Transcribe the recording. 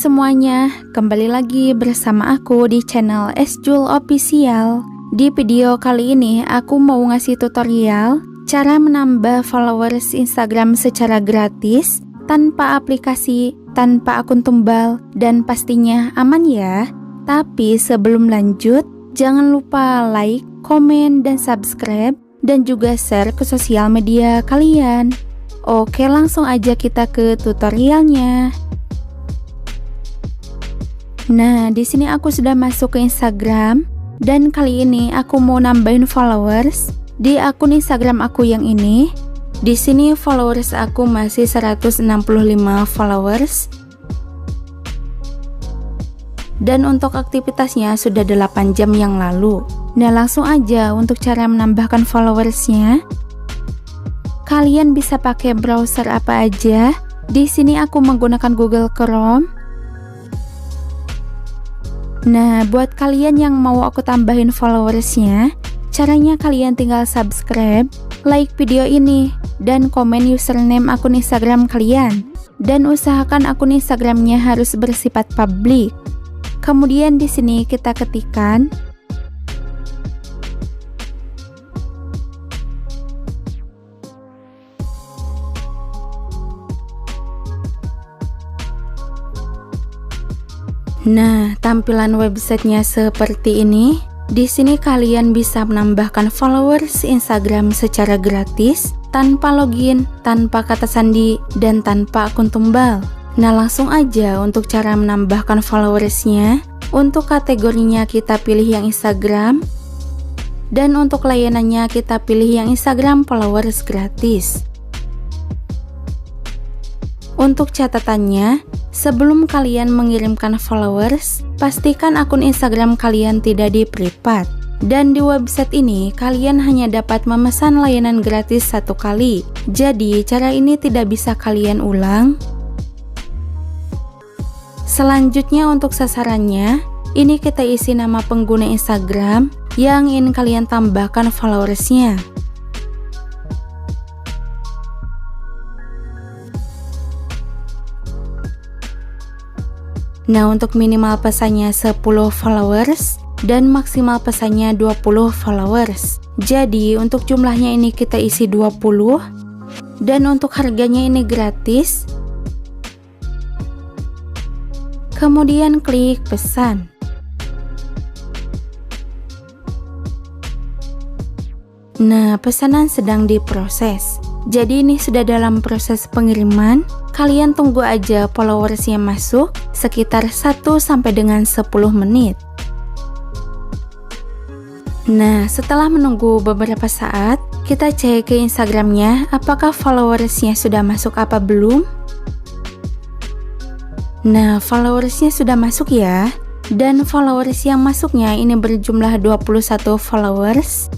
semuanya, kembali lagi bersama aku di channel Sjul Official. Di video kali ini aku mau ngasih tutorial cara menambah followers Instagram secara gratis, tanpa aplikasi, tanpa akun tumbal, dan pastinya aman ya. Tapi sebelum lanjut, jangan lupa like, komen, dan subscribe, dan juga share ke sosial media kalian. Oke, langsung aja kita ke tutorialnya. Nah, di sini aku sudah masuk ke Instagram dan kali ini aku mau nambahin followers di akun Instagram aku yang ini. Di sini followers aku masih 165 followers. Dan untuk aktivitasnya sudah 8 jam yang lalu. Nah, langsung aja untuk cara menambahkan followersnya. Kalian bisa pakai browser apa aja. Di sini aku menggunakan Google Chrome. Nah, buat kalian yang mau aku tambahin followersnya, caranya kalian tinggal subscribe, like video ini, dan komen username akun Instagram kalian. Dan usahakan akun Instagramnya harus bersifat publik. Kemudian di sini kita ketikkan Nah, tampilan websitenya seperti ini. Di sini kalian bisa menambahkan followers Instagram secara gratis, tanpa login, tanpa kata sandi, dan tanpa akun tumbal. Nah, langsung aja untuk cara menambahkan followersnya. Untuk kategorinya kita pilih yang Instagram, dan untuk layanannya kita pilih yang Instagram followers gratis. Untuk catatannya, sebelum kalian mengirimkan followers, pastikan akun Instagram kalian tidak di-private. Dan di website ini, kalian hanya dapat memesan layanan gratis 1 kali. Jadi, cara ini tidak bisa kalian ulang. Selanjutnya untuk sasarannya, ini kita isi nama pengguna Instagram yang ingin kalian tambahkan followersnya. Nah, untuk minimal pesannya 10 followers dan maksimal pesannya 20 followers. Jadi, untuk jumlahnya ini kita isi 20 dan untuk harganya ini gratis. Kemudian klik pesan. Nah, pesanan sedang diproses. Jadi ini sudah dalam proses pengiriman. Kalian tunggu aja followersnya masuk sekitar 1 sampai dengan 10 menit. Nah, setelah menunggu beberapa saat, kita cek ke Instagramnya apakah followersnya sudah masuk apa belum. Nah, followersnya sudah masuk ya. Dan followers yang masuknya ini berjumlah 21 followers.